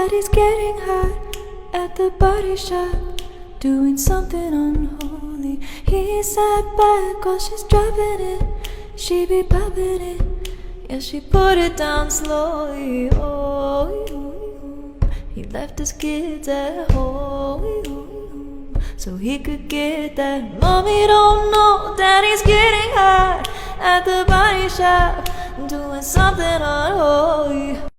Daddy's getting hot at the body shop, doing something unholy. He sat back while she's dropping it. She be popping it, yeah, she put it down slowly. Oh, he left his kids at home so he could get that. Mommy don't know Daddy's getting hot at the body shop, doing something unholy.